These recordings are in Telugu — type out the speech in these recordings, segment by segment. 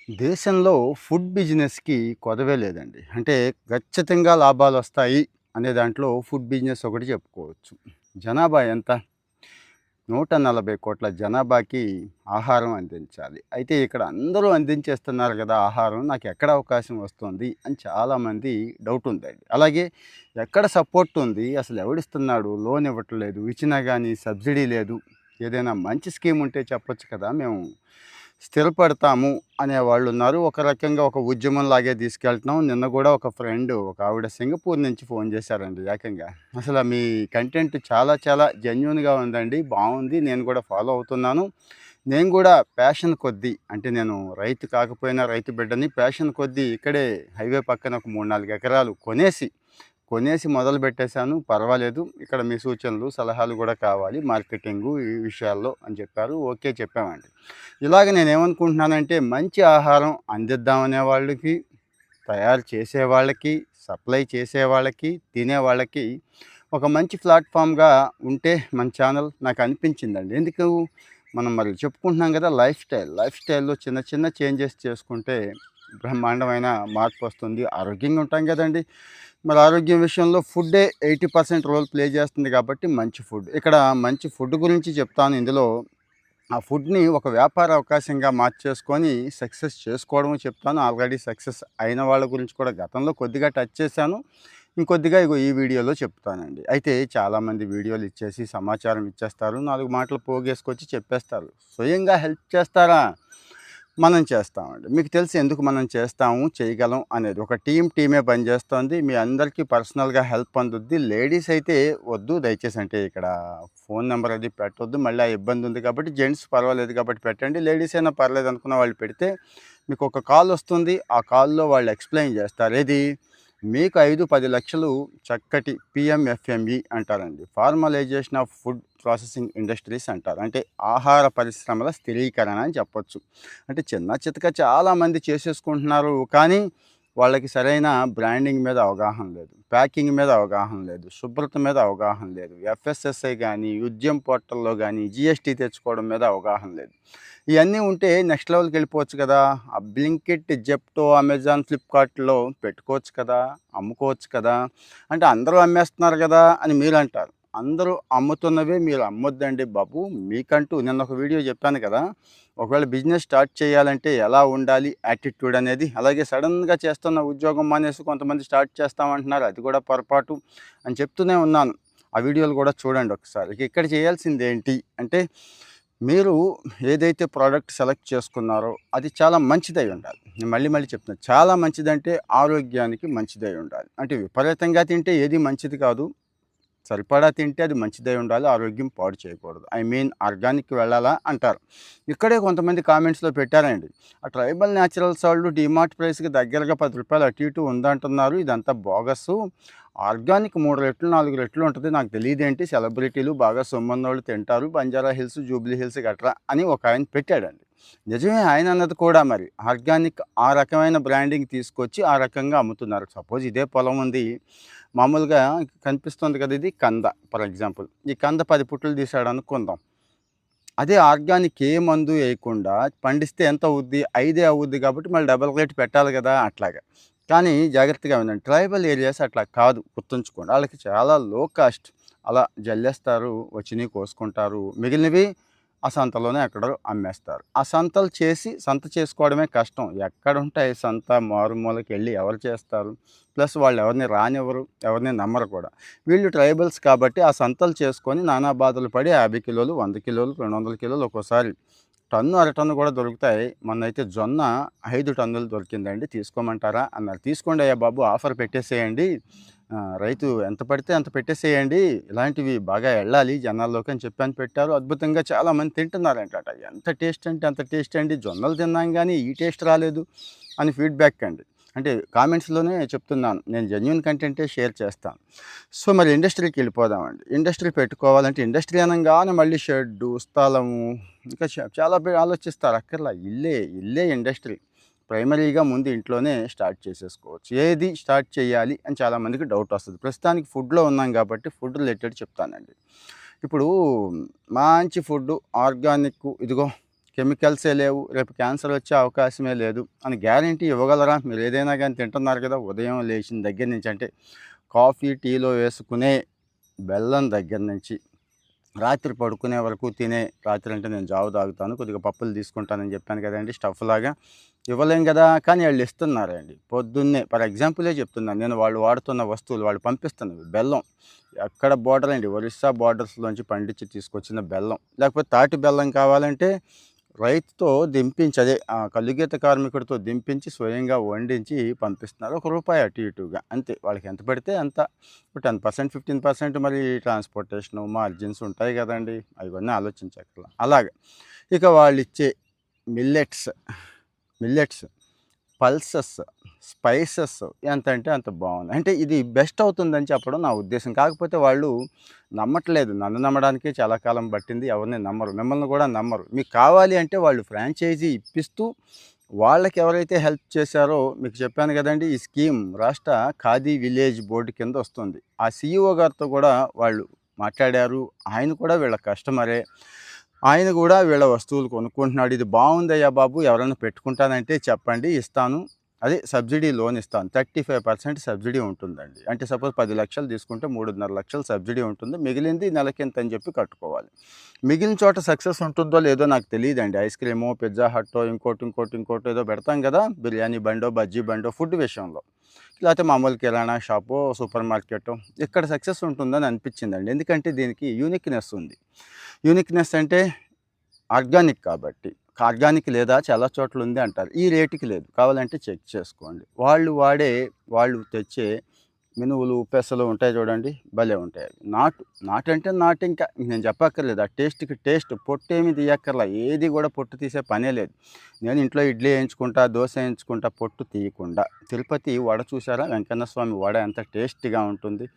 దేశంలో ఫుడ్ బిజినెస్‌కి కొదవే లేదండి. అంటే ఖచ్చితంగా లాభాలొస్తాయి అనే దాంట్లో ఫుడ్ బిజినెస్ ఒకటి చెప్పుకోవచ్చు. జనాభా ఎంత? 140,00,00,000 జనాభాకి ఆహారం అందించాలి. అయితే ఇక్కడ అందరూ అందించేస్తున్నారు గదా! ఆహారం. నాకెక్కడ అవకాశం వస్తుంది అని చాలామంది డౌట్ ఉందండి. అలాగే ఎక్కడ సపోర్ట్ ఉంది? అసలు ఎవడిస్తున్నాడు? లోన్ ఇవ్వట్లేదు. ఇచ్చినా గానీ సబ్సిడీ లేదు. ఏదైనా మంచి స్కీమ్ ఉంటే చెప్పొచ్చు కదా! మేము స్థిరపడతాము అనేవాళ్ళున్నారు. ఒక రకంగా ఒక ఉద్యమంలాగే తీసుకెళ్తున్నాం. నిన్న గూడా ఒక ఫ్రెండు ఒక ఆవిడ సింగపూర్ నుంచి ఫోన్ చేశారండి ఏకంగా. మీ కంటెంట్ చాలా చాలా జెన్యూన్‌గా ఉందండి. బావుంది. నేను కూడా ఫాలో అవుతున్నాను. నేను గూడా ప్యాషన్ కొద్దీ అంటే నేను రైతు కాకపోయినా రైతు బిడ్డని. ప్యాషన్ కొద్దీ ఇక్కడే హైవే పక్కన ఒక 3, 4 ఎకరాలు కొనేసి మొదలుపెట్టేశాను. పర్వాలేదు. ఇక్కడ మీ సూచనలు, సలహాలు గూడా కావాలి మార్కెటింగు ఈ విషయాల్లో అని చెప్పారు. ఓకే చెప్పామండి. ఇలాగ నేనేమనుకుంటున్నానంటే మంచి ఆహారం అందిద్దామనే వాళ్ళకి, తయారు చేసేవాళ్ళకి, సప్లై చేసేవాళ్ళకి, తినేవాళ్ళకి ఒక మంచి ప్లాట్‌ఫార్మ్‌గా ఉంటే మన ఛానల్ నాకనిపించిందండి. ఎందుకు? మనం మరి చెప్పుకుంటున్నాం గదా! లైఫ్ స్టైల్‌లో చిన్న చిన్న చేంజెస్ చేసుకుంటే బ్రహ్మాండమైన మార్పొస్తుంది. ఆరోగ్యంగా ఉంటాం గదండీ! మరి ఆరోగ్యం విషయంలో ఫుడ్డే 80% రోల్ ప్లే చేస్తుంది కాబట్టి మంచి ఫుడ్. ఇక్కడ మంచి ఫుడ్ గురించి చెప్తాను ఇందులో. ఆ ఫుడ్‌ని ఒక వ్యాపార అవకాశంగా మార్చేసుకొని సక్సెస్ చేసుకోవడము చెప్తాను. ఆల్రెడీ సక్సెస్ అయిన వాళ్ళ గురించి కూడా గతంలో కొద్దిగా టచ్ చేశాను. ఇంకొద్దిగా ఇగో ఈ వీడియోలో చెప్తానండి. అయితే చాలామంది వీడియోలు ఇచ్చేసి సమాచారం ఇచ్చేస్తారు. 4 మాటలు పోగేసుకొచ్చి చెప్పేస్తారు. స్వయంగా హెల్ప్ చేస్తారా? మనం చేస్తామండి. మీకు తెలుసు ఎందుకు మనం చేస్తాము, చేయగలం అనేది. ఒక టీమే పనిచేస్తోంది. మీ అందరికీ పర్సనల్‌గా హెల్ప్ అందుద్ది. లేడీస్ అయితే వద్దు దయచేసి. అంటే ఇక్కడ ఫోన్ నంబర్ అది పెట్టొద్దు. మళ్ళీ ఆ ఇబ్బంది ఉంది కాబట్టి జెంట్స్ పర్వాలేదు కాబట్టి పెట్టండి. లేడీస్ అయినా పర్లేదు అనుకున్న వాళ్ళు పెడితే మీకు ఒక కాల్ వస్తుంది. ఆ కాల్‌లో వాళ్ళు ఎక్స్‌ప్లెయిన్ చేస్తారు. ఏది? మీకు 5, 10 లక్షలు చక్కటి పీఎంఎఫ్ఎంఈ అంటారండి. Formalisation of food processing industries అంటారు. అంటే ఆహార పరిశ్రమల స్థిరీకరణ అని చెప్పొచ్చు. అంటే చిన్న చితక చాలామంది చేసేసుకుంటున్నారు. కానీ వాళ్ళకి సరైన బ్రాండింగ్ మీద అవగాహన లేదు. ప్యాకింగ్ మీద అవగాహన లేదు. శుభ్రత మీద అవగాహన లేదు. ఎఫ్ఎస్ఎస్ఐ గానీ, ఉద్యమ్ పోర్టల్‌లో గానీ, జీఎస్టీ తెచ్చుకోవడం మీద అవగాహన లేదు. ఇయన్నీ ఉంటే నెక్స్ట్ లెవెల్‌కెళ్ళిపోవచ్చు కదా! ఆ బ్లింకిట్, జెప్టో, అమెజాన్, ఫ్లిప్‌కార్ట్‌లో పెట్టుకోవచ్చు కదా! అమ్ముకోవచ్చు కదా! అంటే అందరూ అమ్మేస్తున్నారు గదా! అని మీరంటారు. అందరూ అమ్ముతున్నవే మీరు అమ్మొద్దండి బాబు. మీకంటూ నిన్న ఒక వీడియో చెప్పాను కదా! ఒకవేళ బిజినెస్ స్టార్ట్ చేయాలంటే ఎలా ఉండాలి యాటిట్యూడ్ అనేది. అలాగే సడెన్‌గా చేస్తున్న ఉద్యోగం మానేసి కొంతమంది స్టార్ట్ చేస్తామంటున్నారు. అది కూడా పొరపాటు అని చెప్తూనే ఉన్నాను. ఆ వీడియోలు కూడా చూడండి ఒకసారి. ఇక ఇక్కడ చేయాల్సిందేంటి అంటే మీరు ఏదైతే ప్రోడక్ట్ సెలెక్ట్ చేసుకున్నారో అది చాలా మంచిదై ఉండాలి. నేను మళ్ళీ మళ్ళీ చెప్తున్నా. చాలా మంచిదంటే ఆరోగ్యానికి మంచిదై ఉండాలి. అంటే విపరీతంగా తింటే ఏది మంచిది కాదు. సరిపడా తింటే అది మంచిదై ఉండాలి. ఆరోగ్యం పాడు చేయకూడదు. ఐ మీన్ ఆర్గానిక్ వెళ్ళాలా అంటారు. ఇక్కడే కొంతమంది కామెంట్స్‌లో పెట్టారండి. ఆ ట్రైబల్ న్యాచురల్స్ వాళ్ళు డీమార్ట్ ప్రైస్‌కి దగ్గరగా రూ. 10 అటు ఇటు ఉందంటున్నారు. ఇదంతా బోగస్సు. ఆర్గానిక్ 3 రెట్లు, 4 రెట్లు ఉంటది. నాకు తెలీదేంటి సెలబ్రిటీలు బాగా సొమ్మున్నోళ్ళు తింటారు. బంజారా హిల్స్, జూబ్లీ హిల్స్ గట్రా అని ఒకాయన పెట్టాడండి. నిజమే ఆయన అన్నది కూడా మరి. ఆర్గానిక్ ఆ రకమైన బ్రాండింగ్ తీసుకొచ్చి ఆ రకంగా అమ్ముతున్నారు. సపోజ్ ఇదే పొలం ఉంది. మామూలుగా కనిపిస్తుంది కదా! ఇది కంద ఫర్ ఎగ్జాంపుల్. ఈ కంద 10 పుట్టలు తీసాడనుకుందాం. అదే ఆర్గానిక్ ఏ మందు ఏయకుండా పండిస్తే ఎంత అవుద్ది? 5 అవుద్ది కాబట్టి మళ్ళీ డబుల్ రేట్ పెట్టాలి గదా! అట్లాగా. కానీ జాగ్రత్తగా వినండి. ట్రైబల్ ఏరియాస్ అట్లా కాదు గుర్తుంచుకోండి. ఆళ్ళకి చాలా లో కాస్ట్. అలా జల్లేస్తారు, వచ్చినయి కోసుకుంటారు. మిగిలినవి ఆ సంతలోనే ఎక్కడో అమ్మేస్తారు. ఆ సంతలు చేసి సంత చేసుకోవడమే కష్టం. ఎక్కడుంటాయి సంత మారుమూలకెళ్ళి ఎవరు చేస్తారు? ప్లస్ వాళ్ళెవరిని రానివ్వరు, ఎవరిని నమ్మరు కూడా. వీళ్ళు ట్రైబల్స్ కాబట్టి ఆ సంతలు చేసుకొని నానా బాధలు పడి 50 కిలోలు, 100 కిలోలు, 200 కిలోలు ఒక్కోసారి టన్ను, అర టన్ను కూడా దొరుకుతాయి. మొన్నైతే జొన్న 5 టన్నులు దొరికిందండి. తీసుకోమంటారా అన్నారు. తీసుకోండయ్యా బాబు ఆఫర్ పెట్టేసేయండి. రైతు ఎంత పడితే అంత పెట్టేసేయండి. ఇలాంటివి బాగా ఎళ్ళాలి జనాల్లోకి అని చెప్పని పెట్టారు. అద్భుతంగా చాలామంది తింటున్నారంటట. ఎంత టేస్ట్ అంటే అంత టేస్ట్ అండి. జొన్నలు తిన్నాం గానీ ఈ టేస్ట్ రాలేదు అని ఫీడ్‌బ్యాక్ అండి. అంటే కామెంట్స్‌లోనే చెప్తున్నాను. నేను జెన్యూన్ కంటెంటే షేర్ చేస్తాను. మరి ఇండస్ట్రీకెళ్ళిపోదామండి. ఇండస్ట్రీ పెట్టుకోవాలంటే ఇండస్ట్రీ అనంగానే మళ్ళీ షెడ్డు, స్థలము ఇంకా చాలా ఆలోచిస్తారు. అక్కర్లా ఇల్లే ఇండస్ట్రీ. ప్రైమరీగా ముందు ఇంట్లోనే స్టార్ట్ చేసేసుకోవచ్చు. ఏది స్టార్ట్ చేయాలి అని చాలామందికి డౌట్ వస్తది. ప్రస్తుతానికి ఫుడ్‌లో ఉన్నాం కాబట్టి ఫుడ్ రిలేటెడ్ చెప్తానండి. ఇప్పుడు మంచి ఫుడ్డు ఆర్గానిక్కు ఇదిగో కెమికల్సే లేవు, రేపు క్యాన్సర్ వచ్చే అవకాశమే లేదు అని గ్యారంటీ ఇవ్వగలరా? మీరు ఏదైనా కానీ తింటున్నారు కదా, ఉదయం లేచిన దగ్గర నుంచి, అంటే కాఫీ టీలో వేసుకునే బెల్లం దగ్గర నుంచి రాత్రి పడుకునే వరకు తినే, రాత్రి అంటే నేను జావ తాగుతాను, కొద్దిగా పప్పులు తీసుకుంటానని చెప్పాను కదండి, స్టఫ్ లాగా ఇవ్వలేం కదా, కానీ వాళ్ళు ఇస్తున్నారండి. పొద్దున్నే ఫర్ ఎగ్జాంపులే చెప్తున్నాను నేను, వాళ్ళు వాడుతున్న వస్తువులు వాళ్ళు పంపిస్తున్నవి బెల్లం, ఎక్కడ బోర్డర్ అండి, ఒరిస్సా బోర్డర్స్లోంచి పండించి తీసుకొచ్చిన బెల్లం, లేకపోతే తాటి బెల్లం కావాలంటే రైతుతో దింపించి, అదే కల్లుగీత కార్మికుడితో దింపించి స్వయంగా వండించి పంపిస్తున్నారు. ₹1 అటు ఇటుగా అంతే, వాళ్ళకి ఎంత పడితే అంత, 10%, 15% మరి ట్రాన్స్పోర్టేషను మార్జిన్స్ ఉంటాయి కదండి, అవన్నీ ఆలోచించక్కర్లా. అలాగే ఇక వాళ్ళు ఇచ్చే మిల్లెట్స్ మిల్లెట్స్ పల్సెస్, స్పైసెస్ ఎంత అంటే అంత బాగుంది. అంటే ఇది బెస్ట్ అవుతుందని చెప్పడం నా ఉద్దేశం. కాకపోతే వాళ్ళు నమ్మట్లేదు. నన్ను నమ్మడానికే చాలా కాలం పట్టింది. ఎవరిని నమ్మరు, మిమ్మల్ని కూడా నమ్మరు. మీకు కావాలి అంటే వాళ్ళు ఫ్రాంచైజీ ఇప్పిస్తూ, వాళ్ళకి ఎవరైతే హెల్ప్ చేశారో, మీకు చెప్పాను కదండి, ఈ స్కీమ్ రాష్ట్ర ఖాదీ విలేజ్ బోర్డు కింద వస్తుంది. ఆ సీఈఓ గారితో కూడా వాళ్ళు మాట్లాడారు. ఆయన కూడా వీళ్ళ కస్టమరే, ఆయన కూడా వీళ్ళ వస్తువులు కొనుక్కుంటున్నాడు. ఇది బాగుందయ్యా బాబు, ఎవరైనా పెట్టుకుంటానంటే చెప్పండి, ఇస్తాను, అదే సబ్సిడీ లోన్ ఇస్తాను. 35% సబ్సిడీ ఉంటుందండి. అంటే సపోజ్ 10 లక్షలు తీసుకుంటే 3.5 లక్షలు సబ్సిడీ ఉంటుంది, మిగిలింది నెలకింత అని చెప్పి కట్టుకోవాలి. మిగిలిన చోట సక్సెస్ ఉంటుందో లేదో నాకు తెలియదండి. ఐస్ క్రీమో, పిజ్జా హట్టో, ఇంకోటి ఏదో పెడతాం కదా, బిర్యానీ బండో, బజ్జీ బండో, ఫుడ్ విషయంలో, లేకపోతే మామూలు కిరాణా షాపో, సూపర్ మార్కెటో, ఇక్కడ సక్సెస్ ఉంటుందని అనిపించిందండి. ఎందుకంటే దీనికి యూనిక్నెస్ ఉంది. యూనిక్నెస్ అంటే ఆర్గానిక్ కాబట్టి, ఆర్గానిక్ లేదా చాలా చోట్ల ఉంది అంటారు, ఈ రేటుకి లేదు, కావాలంటే చెక్ చేసుకోండి. వాళ్ళు తెచ్చే మినువులు, పెసలు ఉంటాయి చూడండి, భలే ఉంటాయి అవి. నాటు అంటే నాటు, ఇంకా నేను చెప్పక్కర్లేదు. ఆ టేస్ట్కి టేస్ట్, పొట్టు ఏమి తీయక్కర్లా, ఏది కూడా పొట్టు తీసే పనే లేదు. నేను ఇంట్లో ఇడ్లీ వేయించుకుంటా, దోశ వేయించుకుంటా పొట్టు తీయకుండా. తిరుపతి వడ చూసారా, వెంకన్న స్వామి వడ ఎంత టేస్టీగా ఉంటుంది,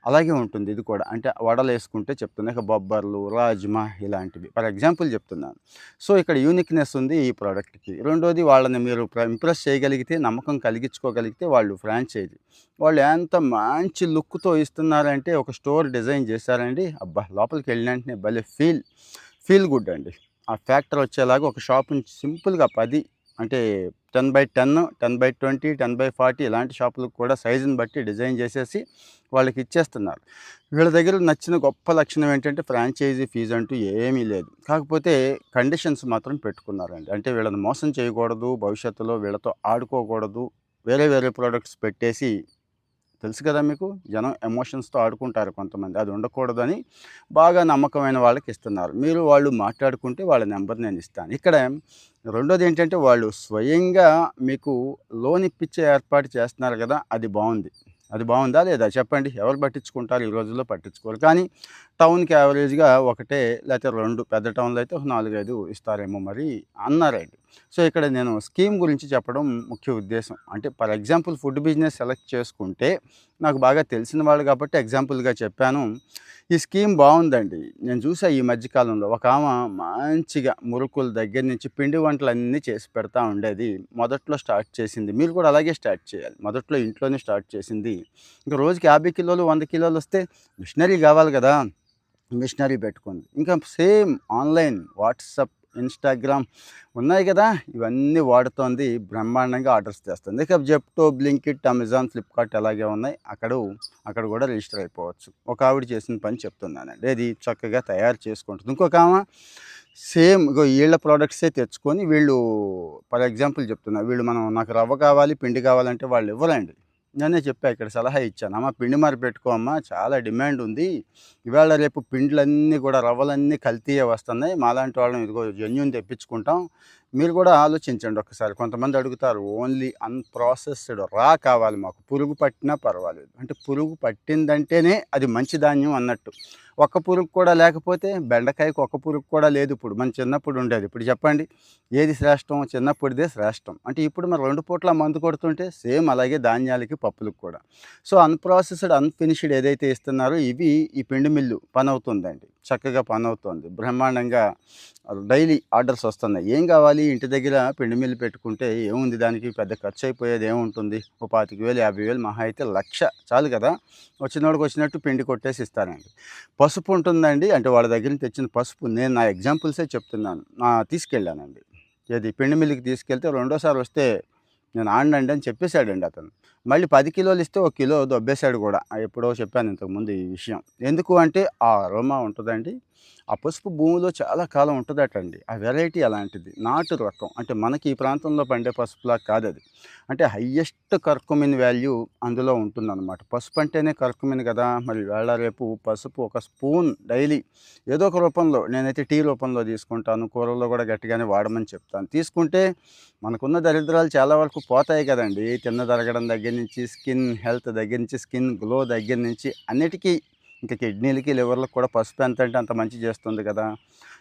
అలాగే ఉంటుంది ఇది కూడా. అంటే వడలు వేసుకుంటే చెప్తున్నా, ఇక బొబ్బర్లు, రాజ్మా ఇలాంటివి ఫర్ ఎగ్జాంపుల్ చెప్తున్నాను. సో ఇక్కడ యూనిక్నెస్ ఉంది ఈ ప్రోడక్ట్కి. రెండోది, వాళ్ళని మీరు ఇంప్రెస్ చేయగలిగితే, నమ్మకం కలిగించుకోగలిగితే, వాళ్ళు ఫ్రాంచైజీ, వాళ్ళు ఎంత మంచి లుక్తో ఇస్తున్నారంటే, ఒక స్టోర్ డిజైన్ చేశారండి, అబ్బా లోపలికి వెళ్ళిన వెంటనే భలే ఫీల్ గుడ్ అండి. ఆ ఫ్యాక్టరీ వచ్చేలాగా ఒక షాపుని సింపుల్గా 10, అంటే 10x10, 10x20, 10x40 ఇలాంటి షాపులకు కూడా సైజుని బట్టి డిజైన్ చేసేసి వాళ్ళకి ఇచ్చేస్తున్నారు. వీళ్ళ దగ్గర నచ్చిన గొప్ప లక్షణం ఏంటంటే, ఫ్రాంచైజీ ఫీజు అంటూ ఏమీ లేదు. కాకపోతే కండిషన్స్ మాత్రం పెట్టుకున్నారండి. అంటే వీళ్ళని మోసం చేయకూడదు, భవిష్యత్తులో వీళ్ళతో ఆడుకోకూడదు, వేరే ప్రోడక్ట్స్ పెట్టేసి, తెలుసు కదా మీకు, జనం ఎమోషన్స్తో ఆడుకుంటారు కొంతమంది, అది ఉండకూడదని బాగా నమ్మకమైన వాళ్ళకి ఇస్తున్నారు. వాళ్ళు మాట్లాడుకుంటే వాళ్ళ నెంబర్ నేను ఇస్తాను. ఇక్కడ రెండోది ఏంటంటే, వాళ్ళు స్వయంగా మీకు లోన్ ఇప్పించే ఏర్పాటు చేస్తున్నారు కదా, అది బాగుందా లేదా చెప్పండి. ఎవరు పట్టించుకుంటారు, ఈ రోజుల్లో పట్టించుకోరు. కానీ టౌన్కి యావరేజ్గా ఒకటే, లేకపోతే 2, పెద్ద టౌన్లో అయితే ఒక 4, 5 ఇస్తారేమో మరి అన్నారండి. సో ఇక్కడ నేను స్కీమ్ గురించి చెప్పడం ముఖ్య ఉద్దేశం. అంటే for example food business select చేసుకుంటే, నాకు బాగా తెలిసిన వాళ్ళు కాబట్టి ఎగ్జాంపుల్గా చెప్పాను. ఈ స్కీమ్ బాగుందండి. నేను చూసా ఈ మధ్యకాలంలో, ఒక ఆమె మంచిగా మురుకుల దగ్గర నుంచి పిండి వంటలన్నీ చేసి పెడతా ఉండేది. మొదట్లో స్టార్ట్ చేసింది, మీరు కూడా అలాగే స్టార్ట్ చేయాలి. మొదట్లో ఇంట్లోనే స్టార్ట్ చేసింది. ఇంకా రోజుకి 50 కిలోలు, 100 కిలోలు వస్తే మిషనరీ కావాలి కదా, మిషనరీ పెట్టుకుంది. ఇంకా సేమ్ ఆన్లైన్, వాట్సాప్, ఇన్స్టాగ్రామ్ ఉన్నాయి కదా, ఇవన్నీ వాడుతోంది, బ్రహ్మాండంగా ఆర్డర్స్ తెస్తుంది. ఇక జెప్టో, బ్లింకిట్, అమెజాన్, ఫ్లిప్కార్ట్ అలాగే ఉన్నాయి. అక్కడ కూడా రిజిస్టర్ అయిపోవచ్చు. ఒక ఆవిడ చేసిన పని చెప్తున్నానండి, అది చక్కగా తయారు చేసుకుంటుంది. ఇంకొక ఆమె సేమ్ వీళ్ళ ప్రోడక్ట్సే తెచ్చుకొని, వీళ్ళు ఫర్ ఎగ్జాంపుల్ చెప్తున్నా, నాకు రవ్వ కావాలి, పిండి కావాలంటే వాళ్ళు ఇవ్వరండి. నేనే చెప్పా, ఇక్కడ సలహా ఇచ్చాను, అమ్మ పిండి మరి పెట్టుకో అమ్మ, చాలా డిమాండ్ ఉంది, ఇవాళ రేపు పిండ్లన్నీ కూడా, రవ్వలన్నీ కల్తీయే వస్తున్నాయి, మాలాంటి వాళ్ళం ఇదిగో జెన్యూన్ తెప్పించుకుంటాం, మీరు కూడా ఆలోచించండి ఒకసారి. కొంతమంది అడుగుతారు, ఓన్లీ అన్ప్రాసెస్డ్ రా కావాలి మాకు, పురుగు పట్టినా పర్వాలేదు. అంటే పురుగు పట్టిందంటేనే అది మంచి ధాన్యం అన్నట్టు. ఒక్క పురుగు కూడా లేకపోతే, బెండకాయకు ఒక్క పురుగు కూడా లేదు ఇప్పుడు, మన చిన్నప్పుడు ఉండేది. ఇప్పుడు చెప్పండి ఏది శ్రేష్టం, చిన్నప్పుడుదే శ్రేష్టం. అంటే ఇప్పుడు మరి 2 పూట్ల మందు కొడుతుంటే సేమ్ అలాగే ధాన్యాలకి, పప్పులకు కూడా. సో అన్ప్రాసెస్డ్, అన్ఫినిష్డ్ ఏదైతే ఇస్తున్నారో, ఈ పిండి మిల్లు పని అవుతుందండి. చక్కగా పని అవుతుంది. బ్రహ్మాండంగా డైలీ ఆర్డర్స్ వస్తున్నాయి. ఏం కావాలి ఇంటి దగ్గర పిండి మిల్లు పెట్టుకుంటే ఏముంది దానికి పెద్ద ఖర్చు అయిపోయేది ఏముంటుంది? ఓ 25,000, 50,000 మహా అయితే 1,00,000 చాలు కదా! వచ్చినోడికి వచ్చినట్టు పిండి కొట్టేసి ఇస్తారండి. పసుపు ఉంటుందండి. అంటే వాళ్ళ దగ్గర నుంచి తెచ్చిన పసుపు నేను నా ఎగ్జాంపుల్సే చెప్తున్నాను. తీసుకెళ్ళానండి. ఏది పిండి మిల్లుకి తీసుకెళ్తే రెండోసారి వస్తే నేను ఆడనండి అని చెప్పేసాడండి అతను. మళ్ళీ 10 కిలోలు ఇస్తే ఒక కిలో దొబ్బేసాడు కూడా. ఎప్పుడో చెప్పాను ఇంతకుముందు ఈ విషయం. ఎందుకు అంటే ఆ అరోమా ఉంటదండి. ఆ పసుపు భూమిలో చాలా కాలం ఉంటదటండి. ఆ వెరైటీ అలాంటిది. నాటు రకం. అంటే మనకి ఈ ప్రాంతంలో పండే పసుపులా కాదది. అంటే హైయెస్ట్ కర్కుమిన్ వాల్యూ అందులో ఉంటుందన్నమాట. పసుపు అంటేనే కర్కుమిన్ కదా! మరి ఇవాళ రేపు పసుపు ఒక స్పూన్ డైలీ ఏదో ఒక రూపంలో నేనైతే టీ రూపంలో తీసుకుంటాను. కూరల్లో కూడా గట్టిగానే వాడమని చెప్తాను. తీసుకుంటే మనకున్న దరిద్రాలు చాలా వరకు పోతాయి కదండీ! తిన్నదరగడం దగ్గర నుంచి, స్కిన్ హెల్త్ దగ్గర నుంచి, స్కిన్ గ్లో దగ్గర నుంచి అన్నిటికీ ఇంకా కిడ్నీలకి, లివర్‌లకి కూడా పసుపు ఎంతంటే అంత మంచి చేస్తుంది కదా!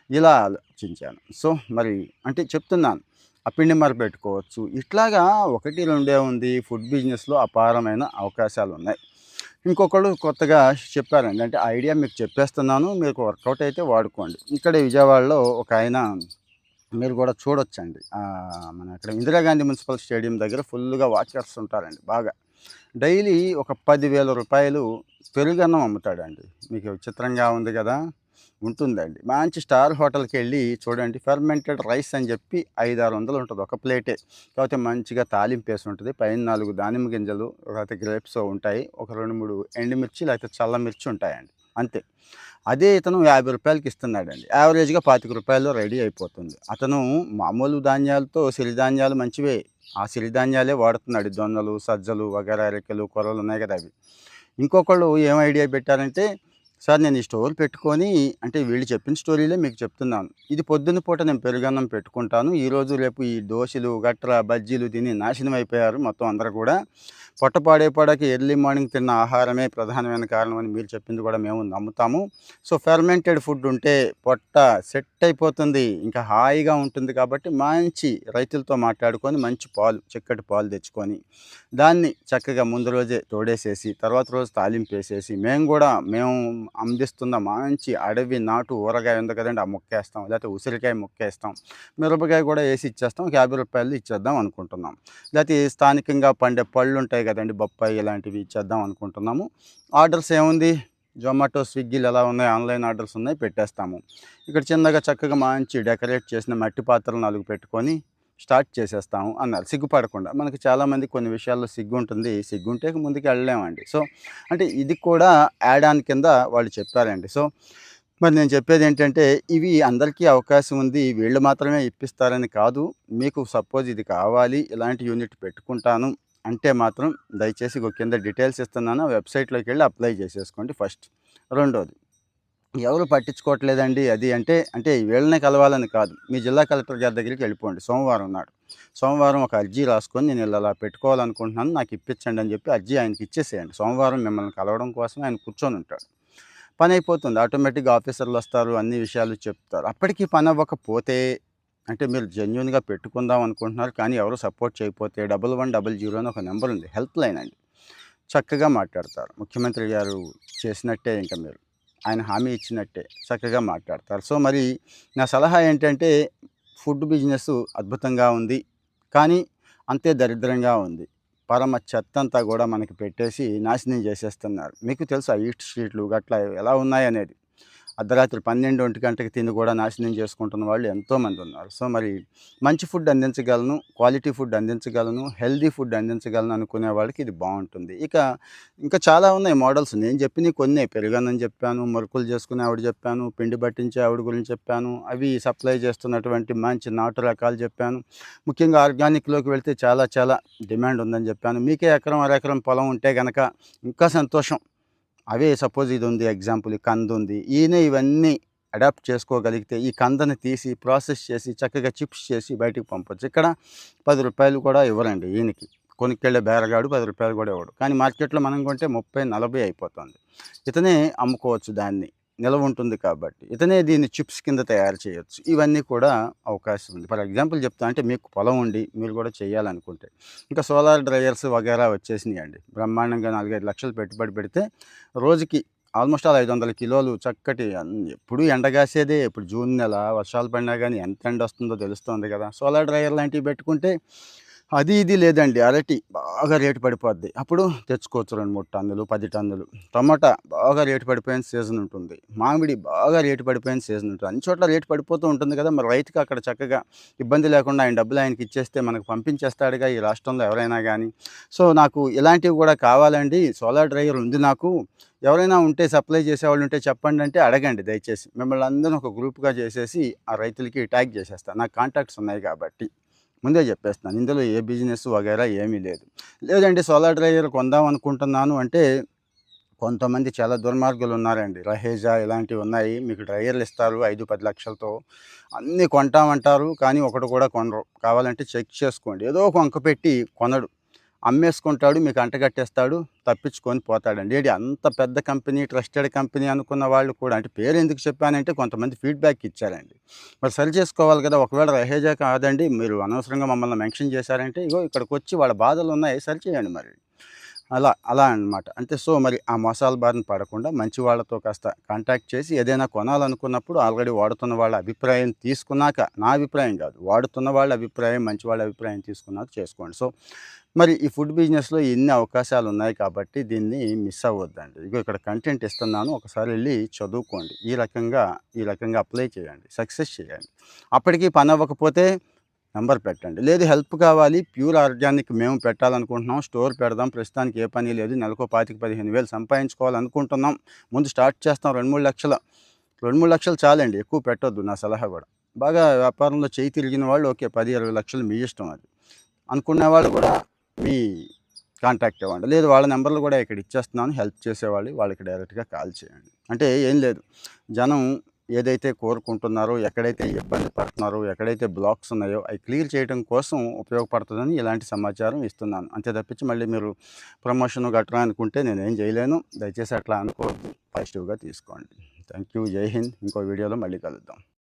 ఇలా ఆలోచించాను. సో, మరి అంటే చెప్తున్నాను. ఆ పిండి మరపెట్టుకోవచ్చు. ఇట్లాగా 1, 2 ఉంది. ఫుడ్ బిజినెస్‌లో అపారమైన అవకాశాలున్నాయి. ఇంకొకళ్ళు కొత్తగా చెప్పారండి. అంటే ఐడియా మీకు చెప్పేస్తున్నాను. మీకు వర్కౌట్ అయితే వాడుకోండి. ఇక్కడే విజయవాడలో ఒకాయన మీరు కూడా చూడొచ్చండి. మన ఇక్కడ ఇందిరాగాంధీ మున్సిపల్ స్టేడియం దగ్గర ఫుల్‌గా వాచర్స్ ఉంటారండి బాగా. డైలీ ఒక రూ. 10,000 పెరుగన్నం అమ్ముతాడండి. మీకు విచిత్రంగా ఉంది గదా! ఉంటుందండి. మంచి స్టార్ హోటల్‌కెళ్ళి చూడండి ఫెర్మెంటెడ్ రైస్ అని జెప్పి 500, 600 ఉంటది ఒక ప్లేటే. కాపోతే మంచిగా తాలింపేసి ఉంటది. పైన 4 దానిమ్మ గింజలు, లేకపోతే గ్రేప్స్ ఉంటాయి. ఒక 2, 3 ఎండుమిర్చి లేకపోతే చల్ల మిర్చి ఉంటాయండి. అంతే. అదే ఇతను రూ. 50కి ఇస్తున్నాడండి. యావరేజ్‌గా రూ. 25 రెడీ అయిపోతుంది. అతను మామూలు ధాన్యాలతో సిరిధాన్యాలు మంచివే. ఆ సిరిధాన్యాలే వాడుతున్నాడు. జొన్నలు, సజ్జలు, వగైరా, అరికెలు, కొర్రలు ఉన్నాయి కదా! అవి. ఇంకొకళ్ళు ఏం ఐడియా పెట్టారంటే, సార్ నేను ఈ స్టోర్ పెట్టుకొని అంటే వీళ్ళు చెప్పిన స్టోరీలే మీకు చెప్తున్నాను. ఇది పొద్దున పూట నేను పెరుగన్నం పెట్టుకుంటాను. ఈరోజు రేపు ఈ దోసలు, గట్ర, బజ్జీలు తిని నాశనం అయిపోయారు మొత్తం అందరూ కూడా. పొట్ట పాడైపోవడానికి ఎర్లీ మార్నింగ్ తిన్న ఆహారమే ప్రధానమైన కారణం అని మీరు చెప్పింది కూడా మేము నమ్ముతాము. సో, ఫెర్మెంటెడ్ ఫుడ్ ఉంటే పొట్ట సెట్ అయిపోతుంది. ఇంకా హాయిగా ఉంటుంది కాబట్టి మంచి రైతులతో మాట్లాడుకొని మంచి పాలు, చిక్కటి పాలు తెచ్చుకొని, దాన్ని చక్కగా ముందు రోజే తోడేసేసి, తర్వాత రోజు తాలింపేసేసి, మేము అందిస్తున్న మంచి అడవి నాటు ఊరగాయ ఉంది కదండీ! ఆ ముక్కేస్తాం. లేకపోతే ఉసిరికాయ ముక్కేస్తాం. మిరపకాయ కూడా ఏసి ఇచ్చేస్తాం. ఒక రూ. 50 ఇచ్చేద్దాం అనుకుంటున్నాం. లేకపోతే స్థానికంగా పండే పళ్ళుంటాయి కదండీ! బొప్పాయి ఇలాంటివి ఇచ్చేద్దాం అనుకుంటున్నాము. ఆర్డర్స్ ఏముంది? జొమాటో, స్విగ్గీలు ఎలా ఉన్నాయి ఆన్‌లైన్ ఆర్డర్స్ ఉన్నాయి పెట్టేస్తాము. ఇక్కడ చిన్నగా చక్కగా మంచి డెకరేట్ చేసిన మట్టి పాత్రలు 4 పెట్టుకొని స్టార్ట్ చేసేస్తాము అన్నారు. సిగ్గుపడకుండా. మనకి చాలామందికి కొన్ని విషయాల్లో సిగ్గుంటుంది. సిగ్గుంటే ముందుకు వెళ్ళలేమండి. సో, అంటే ఇది కూడా యాడ్ ఆన్ కింద వాళ్ళు చెప్పారండి. సో, మరి నేను చెప్పేదేంటంటే ఇవి అందరికీ అవకాశం ఉంది. వీళ్ళు మాత్రమే ఇప్పిస్తారని కాదు. మీకు సపోజ్ ఇది కావాలి, ఇలాంటి యూనిట్ పెట్టుకుంటాను అంటే మాత్రం దయచేసి ఇగో కింద డీటెయిల్స్ ఇస్తున్నాను. వెబ్‌సైట్‌లోకెళ్ళి అప్లై చేసేసుకోండి ఫస్ట్. రెండోది ఎవరు పట్టించుకోవట్లేదండి అది అంటే వీళ్ళనే కలవాలని కాదు. మీ జిల్లా కలెక్టర్ గారి దగ్గరికి వెళ్ళిపోండి. సోమవారం నాడు. సోమవారం ఒక అర్జీ రాసుకొని నేను ఇలా పెట్టుకోవాలనుకుంటున్నాను. నాకు ఇప్పించండి అని చెప్పి అర్జీ ఆయనకి ఇచ్చేసేయండి. సోమవారం మిమ్మల్ని కలవడం కోసమే ఆయన కూర్చొని ఉంటాడు. పని అయిపోతుంది. ఆటోమేటిక్‌గా ఆఫీసర్లు వస్తారు. అన్ని విషయాలు చెప్తారు. అప్పటికి పని అవ్వకపోతే అంటే మీరు జెన్యూన్‌గా పెట్టుకుందాం అనుకుంటున్నారు. కానీ ఎవరు సపోర్ట్ చేయకపోతే 1100 అని ఒక నంబర్ ఉంది. హెల్ప్ లైన్ అండి. చక్కగా మాట్లాడతారు. ముఖ్యమంత్రి గారు చేసినట్టే ఇంక మీరు. ఆయన హామీ ఇచ్చినట్టే చక్కగా మాట్లాడతారు. సో, మరి నా సలహా ఏంటంటే ఫుడ్ బిజినెస్ అద్భుతంగా ఉంది. కానీ అంతే దరిద్రంగా ఉంది. పరమ చెత్తంతా గూడా మనకి పెట్టేసి నాశనం చేసేస్తున్నారు. మీకు తెలుసా ఈస్ట్ స్ట్రీట్లు గట్లా ఎలా ఉన్నాయనేది. అర్ధరాత్రి 12, 1 గంటకి తిని కూడా నాశనం చేసుకుంటున్న వాళ్ళు ఎంతోమంది ఉన్నారు. సో, మరి మంచి ఫుడ్ అందించగలను, క్వాలిటీ ఫుడ్ అందించగలను, హెల్తీ ఫుడ్ అందించగలను అనుకునే వాళ్ళకి ఇది బావుంటుంది. ఇంకా చాలా ఉన్నాయి మోడల్స్. నేను చెప్పినవి కొన్నే. పెరుగన్నం చెప్పాను, మురుకులు చేసుకునే ఆవిడ చెప్పాను, పిండి పట్టించే ఆవిడ గురించి చెప్పాను, అవి సప్లై చేస్తున్నటువంటి మంచి నాటు రకాలు చెప్పాను. ముఖ్యంగా ఆర్గానిక్‌లోకి వెళ్తే చాలా చాలా డిమాండ్ ఉందని చెప్పాను. మీకే ఎకరం, అరెకరం పొలం ఉంటే గనక ఇంకా సంతోషం. అవే సపోజ్ ఇదుంది ఎగ్జాంపుల్ ఈ కందుంది. ఈయన ఇవన్నీ అడాప్ట్ చేసుకోగలిగితే ఈ కందని తీసి ప్రాసెస్ చేసి చక్కగా చిప్స్ చేసి బయటికి పంపొచ్చు. ఇక్కడ రూ. 10 కూడా ఇవ్వరండి ఈయనకి. కొనుక్కెళ్ళే బేరగాడు రూ. 10 కూడా ఇవ్వడు. కానీ మార్కెట్‌లో మనం కొంటే 30, 40 అయిపోతుంది. ఇతనే అమ్ముకోవచ్చు దాన్ని. నిలవ ఉంటుంది కాబట్టి. ఇతనే దీన్ని చిప్స్ కింద తయారు చేయొచ్చు. ఇవన్నీ కూడా అవకాశం ఉంది. ఫర్ ఎగ్జాంపుల్ చెప్తా అంటే మీకు పొలం ఉండి మీరు కూడా చేయాలనుకుంటే. ఇంకా సోలార్ డ్రైయర్స్ వగైరా వచ్చేసినాయండి. బ్రహ్మాండంగా 4, 5 లక్షలు పెట్టుబడి పెడితే రోజుకి ఆల్మోస్ట్ ఆల్ 500 కిలోలు చక్కటి ఎప్పుడూ ఎండగాసేదే. ఇప్పుడు జూన్ నెల వర్షాలు పడినా గానీ ఎంత ఎండొస్తుందో తెలుస్తోంది కదా! సోలార్ డ్రైయర్ లాంటివి పెట్టుకుంటే అది ఇది లేదండి. అరటి బాగా రేటు పడిపోద్ది. అప్పుడు తెచ్చుకోవచ్చు 2, 3 టన్నులు, 10 టన్నులు. టమాటా బాగా రేటు పడిపోయిన సీజన్ ఉంటుంది. మామిడి బాగా రేటు పడిపోయిన సీజన్ ఉంటుంది. అన్ని చోట్ల రేటు పడిపోతూ ఉంటుంది కదా! మరి రైతుకి అక్కడ చక్కగా ఇబ్బంది లేకుండా ఆయన డబ్బులు ఆయనకి ఇచ్చేస్తే మనకు పంపించేస్తాడుగా ఈ రాష్ట్రంలో ఎవరైనా గానీ. సో, నాకు ఇలాంటివి కూడా కావాలండి. సోలార్ డ్రైయర్ ఉంది నాకు. ఎవరైనా ఉంటే సప్లై చేసేవాళ్ళు ఉంటే చెప్పండంటే అడగండి దయచేసి. మిమ్మల్ని అందరిని ఒక గ్రూప్‌గా చేసేసి ఆ రైతులకి ట్యాగ్ చేసేస్తా. నాకు కాంటాక్ట్స్ ఉన్నాయి కాబట్టి. ముందే చెప్పేస్తున్నాను. ఇందులో ఏ బిజినెస్ వగైరా ఏమీ లేదు. లేదండి సోలార్ డ్రైయర్ కొందాం అనుకుంటున్నాను అంటే కొంతమంది చాలా దుర్మార్గులున్నారండి. రహేజా ఇలాంటివి ఉన్నాయి. మీకు డ్రైయర్‌లు ఇస్తారు 5, 10 లక్షలతో. అన్నీ కొంటామంటారు. కానీ ఒకటి కూడా కొనరు. కావాలంటే చెక్ చేసుకోండి. ఏదో ఒక వంక పెట్టి కొనడు. అమ్మేసుకుంటాడు. మీకు అంటగట్టేస్తాడు. తప్పించుకొని పోతాడండి. ఏడి అంత పెద్ద కంపెనీ, ట్రస్టెడ్ కంపెనీ అనుకున్న వాళ్ళు కూడా అంటే పేరు ఎందుకు చెప్పానంటే కొంతమంది ఫీడ్‌బ్యాక్ ఇచ్చారండి. మరి సరి చేసుకోవాలి కదా! ఒకవేళ రహేజా కాదండి మీరు అనవసరంగా మమ్మల్ని మెన్షన్ చేశారంటే ఇగో ఇక్కడికొచ్చి వాళ్ళ బాధలున్నాయి సరిచేయండి మరి. అలా అన్నమాట. అంటే సో, మరి ఆ మోసాల బారిన పడకుండా మంచి వాళ్ళతో కాస్త కాంటాక్ట్ చేసి ఏదైనా కొనాలనుకున్నప్పుడు ఆల్రెడీ వాడుతున్న వాళ్ళ అభిప్రాయం తీసుకున్నాక, నా అభిప్రాయం కాదు. వాడుతున్న వాళ్ళ అభిప్రాయం, మంచి వాళ్ళ అభిప్రాయం తీసుకున్నాక చేసుకోండి. సో, మరి ఈ ఫుడ్ బిజినెస్‌లో ఇన్ని అవకాశాలున్నాయి కాబట్టి దీన్ని మిస్ అవ్వద్దండి. ఇగో ఇక్కడ కంటెంట్ ఇస్తున్నాను. ఒకసారి ఎళ్లి చదువుకోండి. ఈ రకంగా అప్లై చేయండి. సక్సెస్ చేయండి. అప్పటికి పనవ్వకపోతే నంబర్ పెట్టండి. లేదు హెల్ప్ కావాలి ప్యూర్ ఆర్గానిక్ మేము పెట్టాలనుకుంటున్నాం. స్టోర్ పెడదాం. ప్రస్తుతానికి ఏ పని లేదు. నెలకో 25,000, 15,000 సంపాదించుకోవాలనుకుంటున్నాం. ముందు స్టార్ట్ చేస్తాం 2, 3 లక్షలు. 2, 3 లక్షలు చాలండి. ఎక్కువ పెట్టొద్దు నా సలహా గూడా. బాగా వ్యాపారంలో చెయ్యి తిరిగిన వాళ్ళు ఓకే. 10, 20 లక్షలు మీ ఇష్టం అది. అనుకునేవాళ్ళు కూడా మీ కాంటాక్ట్ అవ్వండి. లేదు వాళ్ళ నంబర్‌లు కూడా ఇక్కడ ఇచ్చేస్తున్నాను. హెల్ప్ చేసేవాళ్ళు వాళ్ళకి డైరెక్ట్‌గా కాల్ చేయండి. అంటే ఏం లేదు. జనం ఏదైతే కోరుకుంటున్నారో, ఎక్కడైతే ఇబ్బంది పడుతున్నారో, ఎక్కడైతే బ్లాక్స్ ఉన్నాయో అవి క్లియర్ చేయడం కోసం ఉపయోగపడుతుందని ఇలాంటి సమాచారం ఇస్తున్నాను. అంతే తప్పించి మళ్ళీ మీరు ప్రమోషన్ గట్రా అనుకుంటే నేనేం చేయలేను. దయచేసి అట్లా అనుకోవద్దు. పాజిటివ్‌గా తీసుకోండి. Thank you. జై హింద్. ఇంకో వీడియోలో మళ్ళీ కలుద్దాం.